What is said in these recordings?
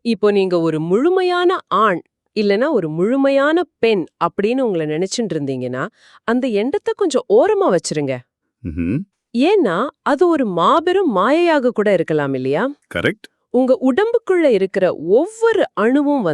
இப்போ நீங்க ஒரு முழுமையான ஆண் இல்லனா ஒரு முழுமையான பெண் அப்படின்னு உங்களை நினைச்சுட்டு இருந்தீங்கன்னா அந்த எண்ணத்தை கொஞ்சம் ஓரமா வச்சிருங்க. ம்ஹும். ஏன்னா அது ஒரு மாபெரும் மாயையாக கூட இருக்கலாம் இல்லையா? கரெக்ட். உங்க உடம்புக்குள்ள இருக்கிற ஒவ்வொரு அணுவும்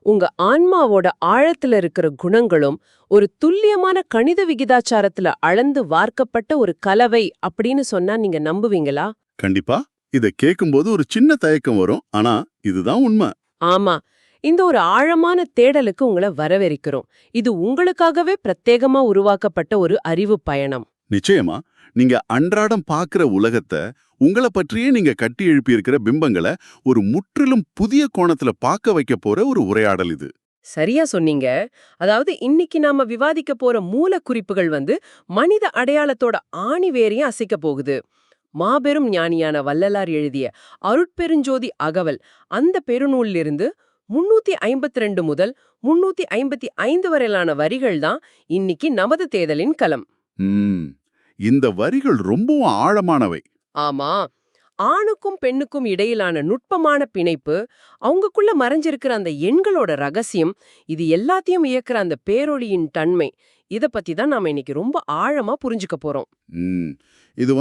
உங்க ஆன்மாவோட ஆழத்துல இருக்கிற குணங்களும் ஒரு துல்லியமான கணித விகிதாச்சாரத்துல அளந்து வார்க்கப்பட்ட ஒரு கலவை அப்படின்னு சொன்னா நீங்க நம்புவீங்களா? கண்டிப்பா. இத கேட்கும்போது ஒரு சின்ன தயக்கம் வரும். ஆனா இதுதான் உண்மை. ஆமா. இந்த ஒரு ஆழமான தேடலுக்கு உங்களை வரவேற்கிறோம். இது உங்களுக்காகவே பிரத்யேகமா உருவாக்கப்பட்ட ஒரு அறிவு பயணம். நிச்சயமா. நீங்க அன்றாடம் பார்க்கிற உலகத்தை, உங்கள பற்றியே நீங்க கட்டி எழுப்பியிருக்கிற பிம்பங்களை ஒரு முற்றிலும் புதிய கோணத்துல பார்க்க வைக்க போற ஒரு உரையாடல் இது. சரியா சொன்னீங்க. அதாவது இன்னைக்கு நாம விவாதிக்க போற மூல குறிப்புகள் மனித அடையாளத்தோட ஆணிவேரையும் அசைக்க போகுது. மாபெரும் ஞானியான வள்ளலார் எழுதிய அருட்பெருஞ்சோதி அகவல் அந்த பெருநூலிலிருந்து 352 முதல் 355 வரையிலான வரிகள் தான் இன்னைக்கு நமது தேடலின் களம். ம். இந்த வரிகள் ரொம்பவும் ஆழமானவை. ஆமா, ஆணுக்கும் பெண்ணுக்கும் இடையிலான நுட்பமான பிணைப்பு, அவங்களுக்குள்ள மறைஞ்சிருக்கிற அந்த எண்களோட ரகசியம், இது எல்லாத்தையும் இயக்குற அந்த பேரொளியின் தன்மை, இத பத்தி தான் நாம இன்னைக்கு ரொம்ப ஆழமா புரிஞ்சுக்க போறோம். ம். இது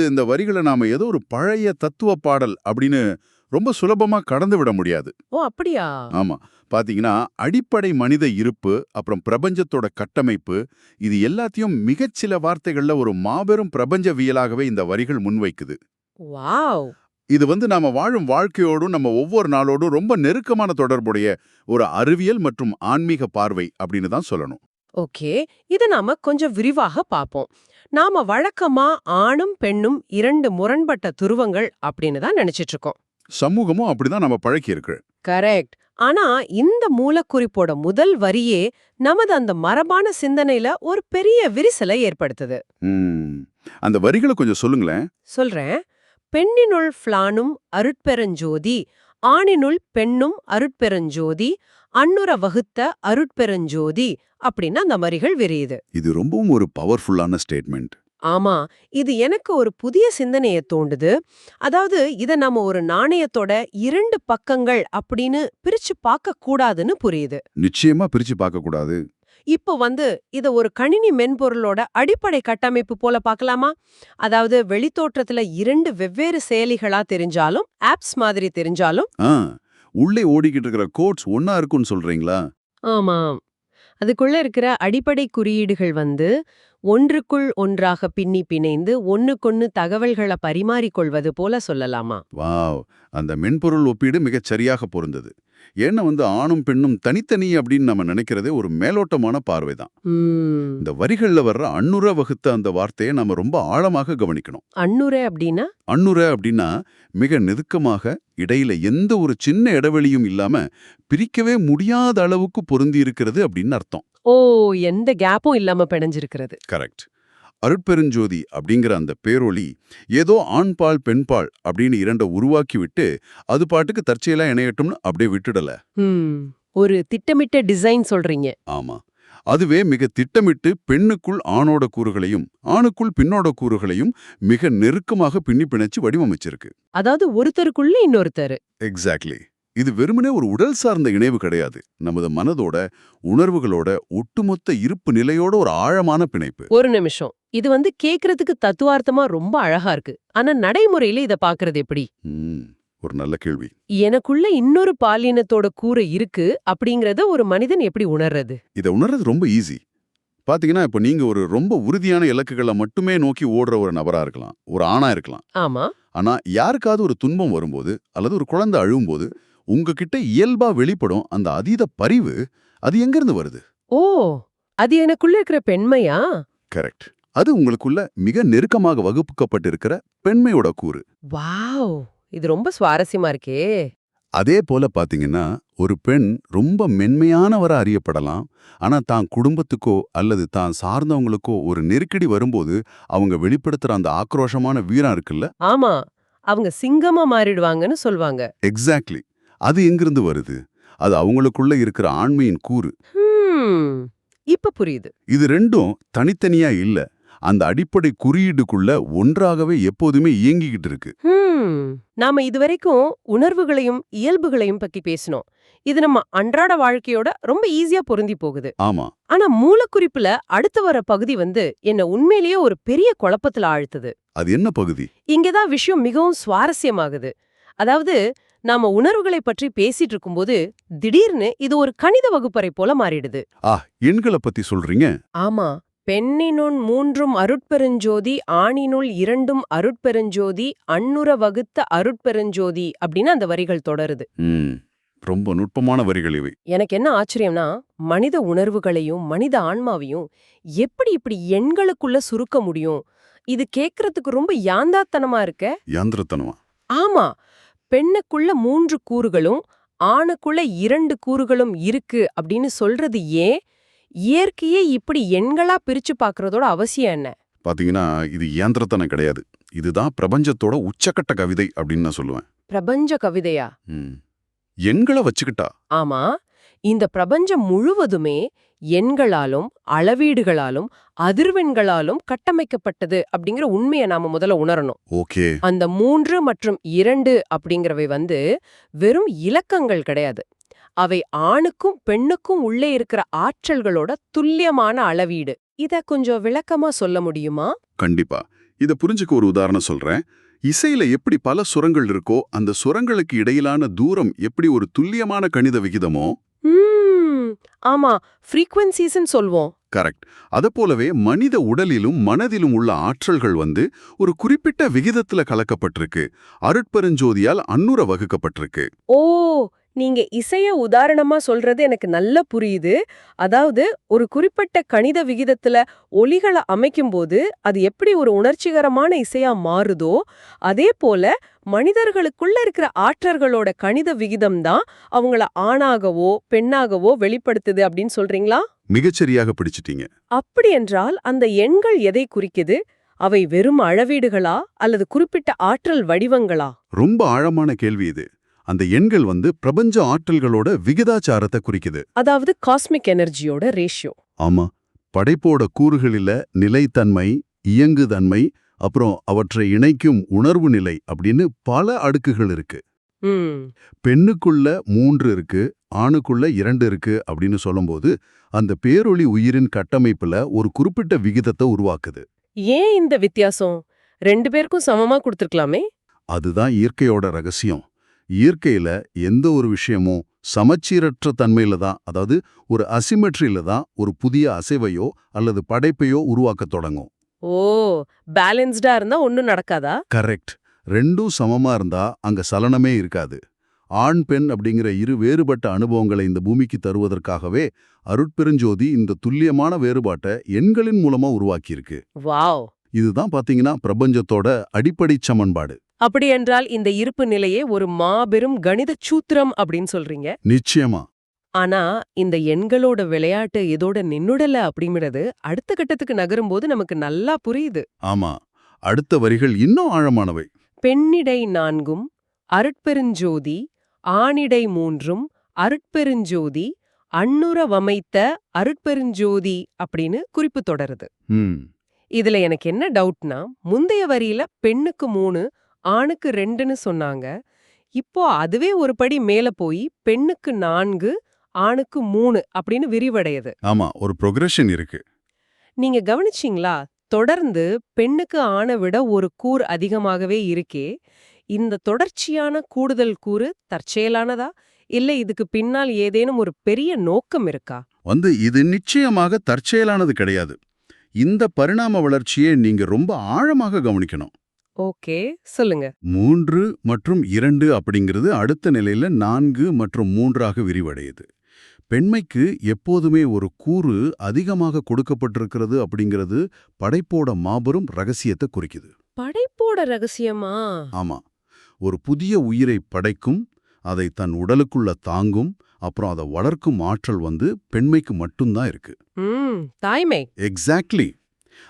இந்த வரிகளை நாம ஏதோ ஒரு பழைய தத்துவ பாடல் அப்படின்னு ரொம்ப சுலபமா கடந்து விட முடியாது. ஓ அப்படியா? ஆமா. பாத்தீங்கன்னா, அடிப்படை மனித இருப்பு, அப்புறம் பிரபஞ்சத்தோட கட்டமைப்பு, இது எல்லாத்தையும் மிகச்சில வார்த்தைகள்ல ஒரு மாபெரும் பிரபஞ்சவியலாகவே இந்த வரிகள் முன்வைக்குது. வாவ். இது நாம வாழும் வாழ்க்கையோடும் நம்ம ஒவ்வொரு நாளோடும் ரொம்ப நெருக்கமான தொடர்புடைய ஒரு அறிவியல் மற்றும் ஆன்மீக பார்வை அப்படின்னு தான் சொல்லணும். ஓகே, இத நாம கொஞ்சம் விரிவாக பாப்போம். நாம வழக்கமா ஆணும் பெண்ணும் இரண்டு முரண்பட்ட துருவங்கள் அப்படின்னு தான் நினைச்சிட்டு இருக்கோம். சமூகமும் அப்படிதான் நம்ம பழக்கி இருக்கு. கரெக்ட். ஆனா இந்த மூலக்குறிப்போட முதல் வரியே நமது அந்த மரபான சிந்தனையில ஒரு பெரிய விரிசலை ஏற்படுத்துது. ம். அந்த வரிகளை கொஞ்சம் சொல்லுங்களேன். சொல்றேன். பெண்ணினுள் ஃப்ளானும் அருட்பெருஞ்சோதி, ஆணினுள் பெண்ணும் அருட்பெருஞ்சோதி, அன்னுர வகுத்த அருட்பெருஞ்சோதி அப்படின்னு அந்த வரிகள் விரியுது. இது ரொம்பவும் ஒரு பவர்ஃபுல்லான ஸ்டேட்மெண்ட். ஆமா, இது எனக்கு ஒரு புதிய சிந்தனையை தோண்டுது. அதாவது இத நம்ம ஒரு நாணயத்தோட இரண்டு பக்கங்கள் அப்படின்னு பிரிச்சு பார்க்க கூடாதுன்னு புரியுது. நிச்சயமா பிரிச்சு பார்க்க கூடாது. இப்போ இத ஒரு கணினி மென்பொருளோட அடிப்படை கட்டமைப்பு போல பார்க்கலாமா? அதாவது வெளித்தோற்றத்துல இரண்டு வெவ்வேறு செயலிகளா தெரிஞ்சாலும், ஆப்ஸ் மாதிரி தெரிஞ்சாலும், ஆ, உள்ளே ஓடிக்கிட்டு இருக்கிற கோட்ஸ் ஒன்னா இருக்கும்னு சொல்றீங்களா? ஆமா, அதுக்குள்ள இருக்கிற அடிப்படை குறியீடுகள் ஒன்றுக்குள் ஒன்றாக பின்னி பிணைந்து ஒன்னுக்கொன்னு தகவல்களை பரிமாறிக்கொள்வது போல சொல்லலாமா? வாவ், அந்த மென்பொருள் ஒப்பீடு மிகச் சரியாக பொருந்தது. ஏன்னா ஆணும் பெண்ணும் தனித்தனி அப்படின்னு நம்ம நினைக்கிறதே ஒரு மேலோட்டமான பார்வைதான். இந்த வரிகள்ல வர்ற அன்னுர வகுத்த அந்த வார்த்தையை நம்ம ரொம்ப ஆழமாக கவனிக்கணும். அன்னுரை அப்படின்னா? அன்னுர அப்படின்னா மிக நெருக்கமாக, இடையில எந்த ஒரு சின்ன இடைவெளியும் இல்லாம பிரிக்கவே முடியாத அளவுக்கு பொருந்தி இருக்கிறது அப்படின்னு அர்த்தம். ஓ, எந்த கேப்பும் இல்லாம பிணைஞ்சிருக்கிறது. கரெக்ட். அருட்பெருஞ்சோதி அப்படிங்கிற அந்த பேரொளி ஏதோ ஆண்பால் பெண்பால் அப்படின்னு இரண்ட உருவாக்கி விட்டு அது பாட்டுக்கு தற்செயலா இணையட்டும்னு அப்படியே விட்டுடல. ஒரு திட்டமிட்ட டிசைன் சொல்றீங்க. ஆமா, அதுவே மிக திட்டமிட்டு பெண்ணுக்குள் ஆணோட கூறுகளையும் ஆணுக்குள் பெண்ணோட கூறுகளையும் மிக நெருக்கமாக பின்னி பிணைச்சு வடிவமைச்சிருக்கு. அதாவது ஒருத்தருக்குள்ள இன்னொருத்தர். எக்ஸாக்ட்லி. இது வெறுமனே ஒரு உடல் சார்ந்த இணைவு கிடையாது. நமது மனதோட, உணர்வுகளோட ஒட்டுமொத்த இருப்பு நிலையோட ஒரு ஆழமான பிணைப்பு. ஒரு நிமிஷம், இது கேக்குறதுக்கு தத்துவார்த்தமா ரொம்ப அழகா இருக்கு. ஆனா நடைமுறையில இத பாக்குறது எப்படி? ஒரு நல்ல கேள்வி. எனக்குள்ள இன்னொரு பாலினத்தோட கூறு இருக்கு அப்படிங்கறத ஒரு மனிதன் எப்படி உணர்றது? இதை உணர்றது ரொம்ப ஈஸி. பாத்தீங்கன்னா, இப்ப நீங்க ஒரு ரொம்ப உறுதியான இலக்குகளை மட்டுமே நோக்கி ஓடுற ஒரு நபரா இருக்கலாம், ஒரு ஆணா இருக்கலாம். ஆமா. ஆனா யாருக்காவது ஒரு துன்பம் வரும்போது அல்லது ஒரு குழந்தை அழும்போது உங்ககிட்ட இயல்பா வெளிப்படும் அந்த அதீத பரிவு, அது எங்கிருந்து வருது? ஓ, அது எனக்குள்ள இருக்கிற பெண்மையா? கரெக்ட். அது உங்களுக்குள்ள மிக நெருக்கமாக வகுப்புக்கப்பட்டிருக்கிற பெண்மையோட கூறு. வாவ், இது ரொம்ப சுவாரஸ்யமா இருக்கே. அதே போல பாத்தீங்கன்னா, ஒரு பெண் ரொம்ப மென்மையானவரா அறியப்படலாம். ஆனா தான் குடும்பத்துக்கோ அல்லது தான் சார்ந்தவங்களுக்கோ ஒரு நெருக்கடி வரும்போது அவங்க வெளிப்படுத்துற அந்த ஆக்ரோஷமான வீரம் இருக்குல்ல. ஆமா, அவங்க சிங்கமா மாறிடுவாங்கன்னு சொல்வாங்க. எக்ஸாக்ட்லி. அது எங்கிருந்து வருது? அது அவங்களுக்குள்ள இருக்கிற ஆண்மையின் கூறு. இப்ப புரியுது. இது ரெண்டும் தனித்தனியா இல்ல. அந்த அடிப்படை குறியீடுக்குள்ள ஒன்றாகவே எப்போதுமே இயங்கிக்கிட்டு இருக்கு. நாம இதுவரைக்கும் உணர்வுகளையும் இயல்புகளையும் பத்தி பேசினோம். இது நம்ம அன்றாட வாழ்க்கையோட ரொம்ப ஈஸியா பொருந்தி போகுது. ஆமா, ஆனா மூலக்குறிப்புல அடுத்து வர பகுதி என்ன உண்மையிலேயே ஒரு பெரிய குழப்பத்துல ஆழ்த்துது. அது என்ன பகுதி? இங்கதான் விஷயம் மிகவும் சுவாரஸ்யமாகுது. அதாவது நாம உணர்வுகளை பற்றி பேசிட்டு இருக்கும்போது திடீர்னு இது ஒரு கணித வகுப்பறை போல மாறிடுது. எண்களை பத்தி சொல்றீங்க? ஆமா. பெண்ணினுள் 3 அருட்பெருஞ்சோதி, ஆணினுள் 2 அருட்பெருஞ்சோதி, அண்ணுற வகுத்த அருட்பெருஞ்சோதி அப்படின்னு அந்த வரிகள் தொடருது. ரொம்ப நுட்பமான வரிகள் இவை. எனக்கு என்ன ஆச்சரியம்னா, மனித உணர்வுகளையும் மனித ஆன்மாவையும் எப்படி இப்படி எண்களுக்குள்ள சுருக்க முடியும்? இது கேக்குறதுக்கு ரொம்ப யாந்தாத்தனமா இருக்க. யாந்திரத்தனமா? ஆமா. பெண்ணுக்குள்ள 3 கூறுகளும் ஆணுக்குள்ள 2 கூறுகளும் இருக்கு அப்படின்னு சொல்றது ஏன்? இயற்கையே இப்படி எண்களா பிரிச்சு பாக்குறதோட அவசியம் என்ன? பாத்தீங்கன்னா, இது இயந்திரத்தனம் கிடையாது. இதுதான் பிரபஞ்சத்தோட உச்சக்கட்ட கவிதை அப்படின்னு நான் சொல்லுவேன். பிரபஞ்ச கவிதையா? எண்களை வச்சுக்கிட்டா? ஆமா. இந்த பிரபஞ்சம் முழுவதுமே எண்களாலும் அளவீடுகளாலும் அதிர்வெண்களாலும் கட்டமைக்கப்பட்டது அப்படிங்கிற உண்மையை நாம முதல்ல உணரணும். ஓகே. அந்த 3 மற்றும் 2 அப்படிங்கிறவை வெறும் இலக்கங்கள் கிடையாது. அவை ஆணுக்கும் பெண்ணுக்கும் உள்ளே இருக்கிற ஆற்றல்களோட துல்லியமான அளவீடு. இத கொஞ்சம் விளக்கமா சொல்ல முடியுமா? கண்டிப்பா. இத புரிஞ்சுக்க ஒரு உதாரணம் சொல்றேன். இசையில எப்படி பல சுரங்கள் இருக்கோ, அந்த சுரங்களுக்கு இடையிலான தூரம் எப்படி ஒரு துல்லியமான கணித விகிதமோ. ஆமா, ஃப்ரீக்வன்சிஸ்ன்னு சொல்வோம். கரெக்ட். அதப்போலவே மனித உடலிலும் மனதிலும் உள்ள ஆற்றல்கள் ஒரு குறிப்பிட்ட விகிதத்துல கலக்கப்பட்டிருக்கு. அருட்பெருஞ்சோதியால் அன்னுர வகுக்கப்பட்டிருக்கு. ஓ, நீங்க இசைய உதாரணமா சொல்றது எனக்கு நல்லா புரியுது. அதாவது ஒரு குறிப்பிட்ட கணித விகிதத்துல ஒலிகளை அமைக்கும்போது அது எப்படி ஒரு உணர்ச்சிகரமான இசையா மாறுதோ, அதே போல மனிதர்களுக்குள்ள இருக்கிற ஆற்றல்களோட கணித விகிதம் தான் அவங்கள ஆணாகவோ பெண்ணாகவோ வெளிப்படுத்துது அப்படின்னு சொல்றீங்களா? மிகச்சரியாக பிடிச்சிட்டீங்க. அப்படி என்றால் அந்த எண்கள் எதை குறிக்குது? அவை வெறும் அளவீடுகளா அல்லது குறிப்பிட்ட ஆற்றல் வடிவங்களா? ரொம்ப ஆழமான கேள்வி இது. அந்த எண்கள் பிரபஞ்ச ஆற்றல்களோட விகிதாச்சாரத்தை குறிக்குது. அதாவது காஸ்மிக் எனர்ஜியோட ரேஷியோ. ஆமா. படைப்போட கூறுகளில நிலைத்தன்மை, இயங்குதன்மை, அப்புறம் அவற்றை இணைக்கும் உணர்வு நிலை அப்படின்னு பல அடுக்குகள் இருக்கு. பெண்ணுக்குள்ள 3 இருக்கு, ஆணுக்குள்ள 2 இருக்கு அப்படின்னு சொல்லும்போது அந்த பேரொளி உயிரின் கட்டமைப்புல ஒரு குறிப்பிட்ட விகிதத்தை உருவாக்குது. ஏன் இந்த வித்தியாசம்? 2 பேருக்கும் சமமா கொடுத்திருக்கலாமே? அதுதான் இயற்கையோட ரகசியம். இயற்கையில எந்த ஒரு விஷயமும் சமச்சீரற்ற தன்மையில தான், அதாவது ஒரு அசிமெட்ரியில தான் ஒரு புதிய அசைவையோ அல்லது படைப்பையோ உருவாக்க தொடங்கும். ஓ, பேலன்ஸ்டா இருந்தா ஒண்ணும் நடக்காதா? கரெக்ட். ரெண்டும் சமமா இருந்தா அங்க சலனமே இருக்காது. ஆண் பெண் அப்படிங்கிற இரு வேறுபட்ட அனுபவங்களை இந்த பூமிக்கு தருவதற்காகவே அருட்பெருஞ்சோதி இந்த துல்லியமான வேறுபாட்டை எண்களின் மூலமா உருவாக்கியிருக்கு. வாவ். இதுதான் பாத்தீங்கன்னா பிரபஞ்சத்தோட அடிப்படை சமன்பாடு. அப்படி என்றால் இந்த இருப்பு நிலையே ஒரு மாபெரும் கணித சூத்திரம் அப்படின்னு சொல்றீங்க? நிச்சயமா. ஆனா இந்த எண்களோட விளையாட்டு இதோட நின்னுடல அப்படிங்கிறது அடுத்த கட்டத்துக்கு நகரும்போது நமக்கு நல்லா புரியுது. ஆமா, அடுத்த வரிகள் இன்னும் ஆழமானவை. பெண்ணிடை 4 அருட்பெருஞ்சோதி, ஆணிடை 3 அருட்பெருஞ்சோதி, அண்ணுற வமைத்த அருட்பெருஞ்சோதி அப்படின்னு குறிப்பு தொடருது. இதுல எனக்கு என்ன டவுட்னா, முந்தைய வரியில பெண்ணுக்கு 3 ஆணுக்கு 2ன்னு சொன்னாங்க. இப்போ அதுவே ஒரு படி மேல போய் பெண்ணுக்கு 4 ஆணுக்கு 3 அப்படின்னு விரிவடையுது. ஆமா, ஒரு ப்ரொக்ரெஷன் இருக்கு. நீங்க கவனிச்சீங்களா? தொடர்ந்து பெண்ணுக்கு ஆணை விட ஒரு கூறு அதிகமாகவே இருக்கே. இந்த தொடர்ச்சியான கூடுதல் கூறு தற்செயலானதா இல்ல இதுக்கு பின்னால் ஏதேனும் ஒரு பெரிய நோக்கம் இருக்கா? இது நிச்சயமாக தற்செயலானது கிடையாது. இந்த பரிணாம வளர்ச்சியை நீங்க ரொம்ப ஆழமாக கவனிக்கணும். ஓகே, சொல்லுங்க. 3 மற்றும் 2 அப்படிங்கிறது அடுத்த நிலையில 4 மற்றும் 3ஆக விரிவடையுது. பெண்மைக்கு எப்போதுமே ஒரு கூறு அதிகமாக கொடுக்கப்பட்டிருக்கிறது அப்படிங்கிறது படைப்போட மாபெரும் ரகசியத்தை குறிக்குது. படைப்போட ரகசியமா? ஆமா. ஒரு புதிய உயிரை படைக்கும், அதை தன் உடலுக்குள்ள தாங்கும், அப்புறம் அதை வளர்க்கும் ஆற்றல் பெண்மைக்கு மட்டும்தான் இருக்கு. தாய்மை. எக்ஸாக்ட்லி.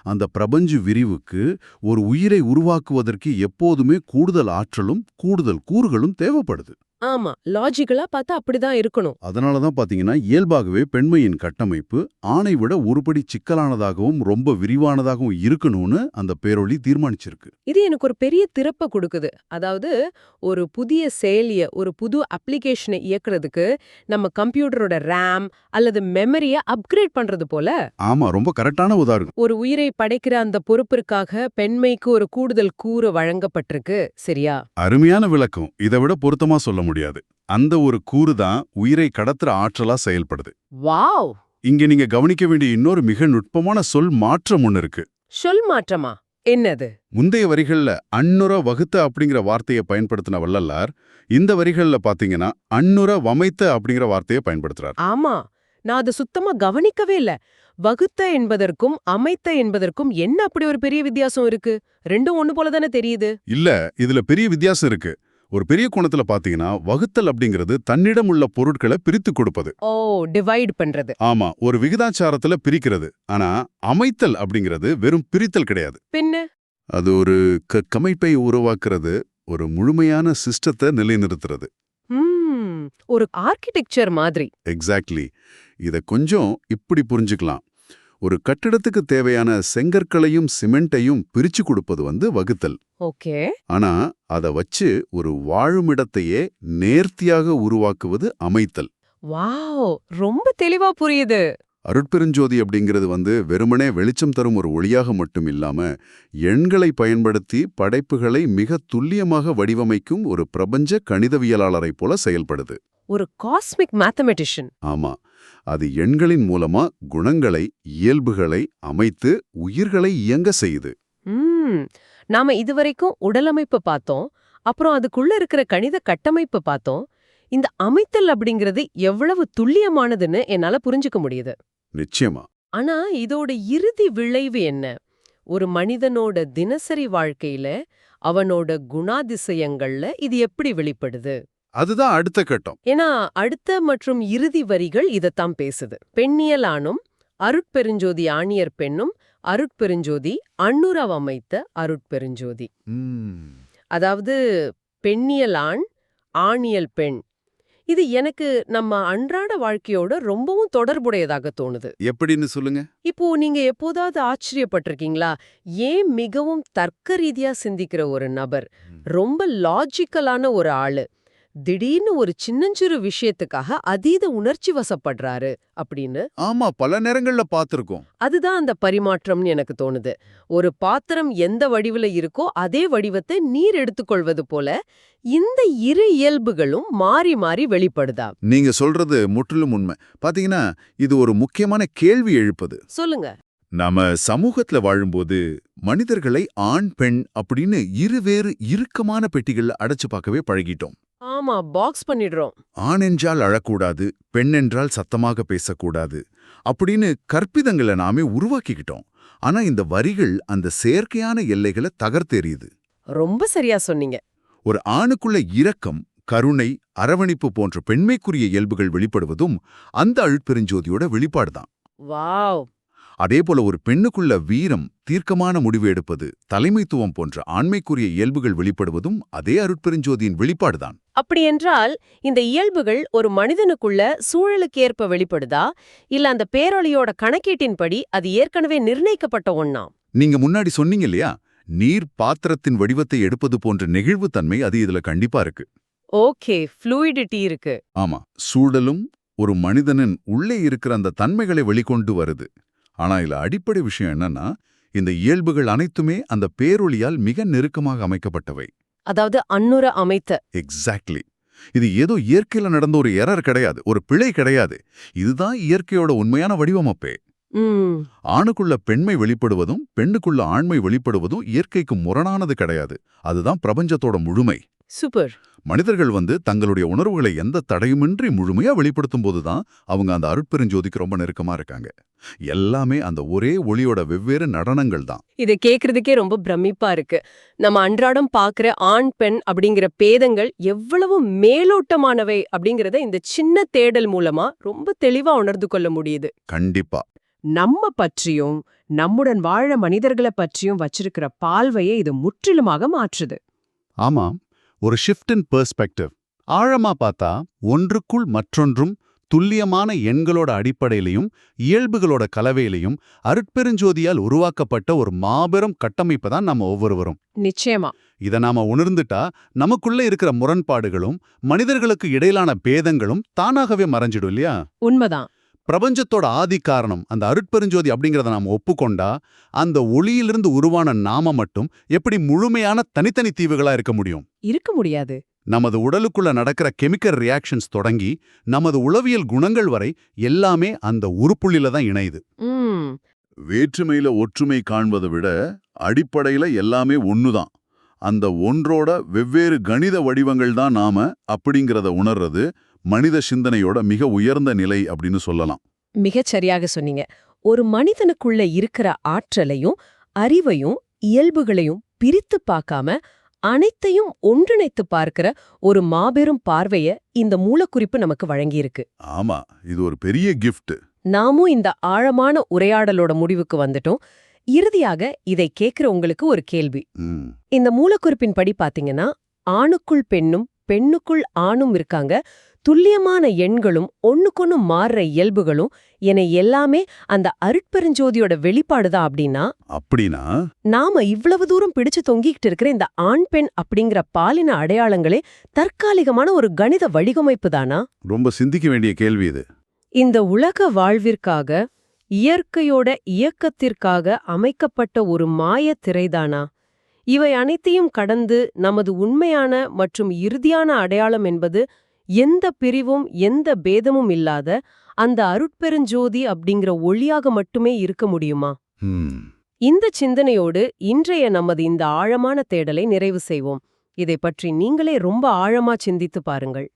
அந்த பிரபஞ்ச விரிவுக்கு ஒரு உயிரை உருவாக்குவதற்கு எப்போதுமே கூடுதல் ஆற்றலும் கூடுதல் கூறுகளும் தேவைப்படுது. ஆமா, லாஜிக்கலா பார்த்தா அப்படிதான் இருக்கணும். அதனாலதான் பாத்தீங்கன்னா இயல்பாகவே பெண்மையின் கட்டமைப்பு ஆணை விட ஒருபடி சிக்கலானதாகவும் ரொம்ப விரிவானதாகவும் இருக்கணும்னு அந்த பேரொளி தீர்மானிச்சிருக்கு. இது எனக்கு ஒரு பெரிய திறப்ப கொடுக்குது. அதாவது ஒரு புதிய செயலிய, ஒரு புது அப்ளிகேஷனை இயக்குறதுக்கு நம்ம கம்ப்யூட்டரோட ரேம் அல்லது மெமரிய அப்கிரேட் பண்றது போல, ஆமா, ரொம்ப கரெக்டான உதாரணம். ஒரு உயிரை படைக்கிற அந்த பொறுப்பிற்காக பெண்மைக்கு ஒரு கூடுதல் கூறு வழங்கப்பட்டிருக்கு. சரியா? அருமையான விளக்கம். இதை விட பொருத்தமா சொல்ல முடியாது. அந்த ஒரு கூறு தான் உயிரை கடத்துற ஆற்றலா செயல்படுது. வாவ்! இங்க நீங்க கவனிக்க வேண்டிய இன்னொரு மிக நுட்பமான சொல் மாற்றம் ஒன்னு இருக்கு. சொல் மாற்றமா? என்னது? முந்தைய வரிகள்ல அன்னுர வகுத்த அப்படிங்கிற வார்த்தையை பயன்படுத்தின வள்ளலார் இந்த வரிகள்ல பாத்தீங்கன்னா அன்னுர வமைத்த அப்படிங்கிற வார்த்தையை பயன்படுத்துறார். ஆமா, நான் அதை சுத்தமா கவனிக்கவே இல்ல. வகுத்த என்பதற்கும் அமைத்த என்பதற்கும் என்ன அப்படி ஒரு பெரிய வித்தியாசம் இருக்கு? ரெண்டும் ஒண்ணு போல தானே தெரியுது. இல்ல, இதுல பெரிய வித்தியாசம் இருக்கு. ஒரு பெரிய கோணத்துல பாத்தீங்கன்னா வகுத்தல் அப்படிங்கிறது தன்னிடம் உள்ள பொருட்களை பிரித்து கொடுப்பது. ஓ, டிவைட் பண்றது. ஆமா, ஒரு விகிதாச்சாரத்துல பிரிக்கிறது. ஆனா அமைத்தல் அப்படிங்கிறது வெறும் பிரித்தல் கிடையாது. பின்ன அது ஒரு கமைப்பை உருவாக்குறது, ஒரு முழுமையான சிஸ்டத்தை நிலைநிறுத்துறது. ம், ஒரு ஆர்க்கிடெக்சர் மாதிரி. எக்ஸாக்ட்லி. இத கொஞ்சம் இப்படி புரிஞ்சுக்கலாம். ஒரு கட்டிடத்துக்கு தேவையான செங்கற்களையும் சிமெண்ட்டையும் பிரிச்சு கொடுப்பது வகுத்தல். ஓகே. ஆனா அத வச்சு ஒரு வாழுமிடத்தையே நேர்த்தியாக உருவாக்குவது அமைத்தல். வாவ், ரொம்ப தெளிவா புரியுது. அருட்பெருஞ்சோதி அப்படிங்கிறது வெறுமனே வெளிச்சம் தரும் ஒரு ஒளியாக மட்டும் இல்லாம எண்களை பயன்படுத்தி படைப்புகளை மிக துல்லியமாக வடிவமைக்கும் ஒரு பிரபஞ்ச கணிதவியலாளரை போல செயல்படுது. ஒரு காஸ்மிக் மேத்தமெட்டிஷியன். ஆமா, அது எண்களின் மூலமா குணங்களை, இயல்புகளை அமைத்து உயிர்களை இயங்க செய்யுது. நாம இதுவரைக்கும் உடலமைப்பு பார்த்தோம், அப்புறம் அதுக்குள்ள இருக்கிற கணித கட்டமைப்பு பார்த்தோம். இந்த அமைத்தல் அப்படிங்கிறது எவ்வளவு துல்லியமானதுன்னு என்னால புரிஞ்சுக்க முடியுது. நிச்சயமா. ஆனா இதோட இறுதி விளைவு என்ன? ஒரு மனிதனோட தினசரி வாழ்க்கையில, அவனோட குணாதிசயங்கள்ல இது எப்படி வெளிப்படுது? அதுதான் அடுத்த கட்டம். ஏன்னா அடுத்த மற்றும் இறுதி வரிகள் இதத்தான் பேசுது. பெண்ணியல் ஆணும், அருட்பெருஞ்சோதி ஆணியர் பெண்ணும், அருட்பெருஞ்சோதி அன்னுரவ் அமைத்த அருட்பெருஞ்சோதி. அதாவது பெண்ணியல் ஆண், ஆணியல் பெண். இது எனக்கு நம்ம அன்றாட வாழ்க்கையோட ரொம்பவும் தொடர்புடையதாக தோணுது. எப்படின்னு சொல்லுங்க. இப்போ நீங்க எப்போதாவது ஆச்சரியப்பட்டிருக்கீங்களா? ஏன் மிகவும் தர்க்க ரீதியா சிந்திக்கிற ஒரு நபர், ரொம்ப லாஜிக்கலான ஒரு ஆளு, திடீர்னு ஒரு சின்னஞ்சிறு விஷயத்துக்காக அதீத உணர்ச்சி வசப்படுறாரு அப்படின்னு? ஆமா, பல நேரங்கள்ல பார்த்திருக்கோம். அதுதான் அந்த பரிமாற்றம்னு எனக்கு தோணுது. ஒரு பாத்திரம் எந்த வடிவுல இருக்கோ அதே வடிவத்தை நீர் எடுத்துக்கொள்வது போல இந்த இரு இயல்புகளும் மாறி மாறி வெளிப்படுதா? நீங்க சொல்றது முற்றிலும் உண்மை. பாத்தீங்கன்னா இது ஒரு முக்கியமான கேள்வி எழுப்புது. சொல்லுங்க. நாம சமூகத்துல வாழும்போது மனிதர்களை ஆண் பெண் அப்படின்னு இருவேறு இறுக்கமான பெட்டிகள்ல அடைச்சு பார்க்கவே பழகிட்டோம். ஆமா, பாக்ஸ் பண்ணிடுறோம். ஆண் என்றால் அழக்கூடாது, பெண் என்றால் சத்தமாக பேசக்கூடாது அப்படின்னு கற்பிதங்களை நாமே உருவாக்கிக்கிட்டோம். ஆனா இந்த வரிகள் அந்த செயற்கையான எல்லைகளை தகர்த்தெறியுது. ரொம்ப சரியா சொன்னீங்க. ஒரு ஆணுக்குள்ள இரக்கம், கருணை, அரவணைப்பு போன்ற பெண்மைக்குரிய இயல்புகள் வெளிப்படுவதும் அந்த அருட்பெருஞ்சோதியோட வெளிப்பாடுதான். வாவ். அதேபோல ஒரு பெண்ணுக்குள்ள வீரம், தீர்க்கமான முடிவு எடுப்பது, தலைமைத்துவம் போன்ற ஆண்மைக்குரிய இயல்புகள் வெளிப்படுவதும் அதே அருட்பெருஞ்சோதியின் வெளிப்பாடுதான். அப்படியென்றால் இந்த இயல்புகள் ஒரு மனிதனுக்குள்ள சூழலுக்கேற்ப வெளிப்படுதா, இல்ல அந்த பேரொளியோட கணக்கீட்டின்படி அது ஏற்கனவே நிர்ணயிக்கப்பட்ட ஒண்ணா? நீங்க முன்னாடி சொன்னீங்க இல்லையா, நீர் பாத்திரத்தின் வடிவத்தை எடுப்பது போன்ற நெகிழ்வுத்தன்மை அது இதுல கண்டிப்பா இருக்கு. ஓகே, ஃப்ளூயிடிட்டி இருக்கு. ஆமா, சூழலும் ஒரு மனிதனின் உள்ளே இருக்கிற அந்த தன்மைகளை வெளிக்கொண்டு வருது. ஆனா இதுல அடிப்படை விஷயம் என்னன்னா, இந்த இயல்புகள் அனைத்துமே அந்த பேரொளியால் மிக நெருக்கமாக அமைக்கப்பட்டவை. அதாவது அன்னுர அமைத்த. எக்ஸாக்ட்லி. இது ஏதோ இயற்கையில நடந்த ஒரு எரர் கிடையாது, ஒரு பிழை கிடையாது. இதுதான் இயற்கையோட உண்மையான வடிவமைப்பே. ஆணுக்குள்ள பெண்மை வெளிப்படுவதும் பெண்ணுக்குள்ள ஆண்மை வெளிப்படுவதும் இயற்கைக்கு முரணானது கிடையாது. அதுதான் பிரபஞ்சத்தோட முழுமை. சூப்பர். மனிதர்கள் தங்களுடைய உணர்வுகளை எந்த தடையுமின்றி முழுமையா வெளிப்படுத்தும் போதுதான் அவங்க அந்த அருட்பெருஞ்சோதிக்கு ரொம்ப நெருக்கமா இருக்காங்க. எல்லாமே அந்த ஒரே ஒளியோட வெவ்வேறு நடனங்கள் தான். இதை கேக்குறதுக்கே ரொம்ப பிரமிப்பா இருக்கு. நம்ம அன்றாடம் பாக்குற ஆண் பெண் அப்படிங்கிற பேதங்கள் எவ்வளவு மேலோட்டமானவை அப்படிங்கறத இந்த சின்ன தேடல் மூலமா ரொம்ப தெளிவா உணர்ந்து கொள்ள முடியுது. கண்டிப்பா. நம்ம பற்றியும் நம்முடன் வாழ மனிதர்களை பற்றியும் வச்சிருக்கிற பார்வையை இது முற்றிலுமாக மாற்றுது. ஆமா, ஒரு ஷிஃப்ட் இன் பெர்ஸ்பெக்டிவ். ஆழமா பார்த்தா ஒன்றுக்குள் மற்றொன்றும் துல்லியமான எண்களோட அடிப்படையிலையும் இயல்புகளோட கலவையிலையும் அருட்பெருஞ்சோதியால் உருவாக்கப்பட்ட ஒரு மாபெரும் கட்டமைப்பு தான் நம்ம ஒவ்வொருவரும். நிச்சயமா. இதை நாம உணர்ந்துட்டா நமக்குள்ள இருக்கிற முரண்பாடுகளும் மனிதர்களுக்கு இடையிலான பேதங்களும் தானாகவே மறைஞ்சிடும் இல்லையா? உண்மைதான். பிரபஞ்சத்தோட ஆதி காரணம் அந்த அருட்பெருஞ்சோதி அப்படிங்கிறத நாம ஒப்புக்கொண்டா அந்த ஒளியிலிருந்து உருவான நாம மட்டும் எப்படி முழுமையான தனித்தனி தீவுகளா இருக்க முடியும்? இருக்க முடியாது. நமது உடலுக்குள்ள நடக்கிற கெமிக்கல் ரியாக்ஷன்ஸ் தொடங்கி நமது உளவியல் குணங்கள் வரை எல்லாமே அந்த உருப்புள்ளில தான் இணையுது. வேற்றுமையில ஒற்றுமை காண்பதை விட அடிப்படையில எல்லாமே ஒண்ணுதான். அந்த ஒன்றோட வெவ்வேறு கணித வடிவங்கள் தான் நாம அப்படிங்கிறத உணர்றது மனித சிந்தனையோட மிக உயர்ந்த நிலை அப்படின்னு சொல்லலாம். மிகச் சரியாக சொன்னீங்க. ஒரு மனிதனுக்குள்ள இருக்கிற ஆற்றலையும் அறிவையும் இயல்புகளையும் பிரித்து பார்க்காம அனைத்தையும் ஒன்றிணைத்து பார்க்கிற ஒரு மாபெரும் பார்வைய இந்த மூலக்குறிப்பு நமக்கு வழங்கியிருக்கு. ஆமா, இது ஒரு பெரிய கிஃப்ட். நாமும் இந்த ஆழமான உரையாடலோட முடிவுக்கு வந்துட்டோம். இறுதியாக இதை கேட்கிற உங்களுக்கு ஒரு கேள்வி. இந்த மூலக்குறிப்பின் படி பாத்தீங்கன்னா ஆணுக்குள் பெண்ணும் பெண்ணுக்குள் ஆணும் இருக்காங்க, துல்லியமான எண்களும் ஒண்ணுக்கொன்னு மாறுற இயல்புகளும் என எல்லாமே அந்த அருட்பெருஞ்சோதியோட வெளிப்பாடுதான் அப்படின்னா நாம இவ்வளவு தூரம் பிடிச்சு தொங்கிக்கிட்டு இருக்கிற இந்த ஆண் பெண் அப்படிங்கிற பாலின அடையாளங்களே தற்காலிகமான ஒரு கணித வடிவமைப்பு தானா? ரொம்ப சிந்திக்க வேண்டிய கேள்வி இது. இந்த உலக வாழ்விற்காக இயற்கையோட இயக்கத்திற்காக அமைக்கப்பட்ட ஒரு மாய திரைதானா? இவை அனைத்தையும் கடந்து நமது உண்மையான மற்றும் இறுதியான அடையாளம் என்பது எந்த பிரிவும் எந்த பேதமும் இல்லாத அந்த அருட்பெருஞ்சோதி அப்படிங்கிற ஒளியாக மட்டுமே இருக்க முடியுமா? இந்த சிந்தனையோடு இன்றைய நமது இந்த ஆழமான தேடலை நிறைவு செய்வோம். இதை பற்றி நீங்களே ரொம்ப ஆழமா சிந்தித்து பாருங்கள்.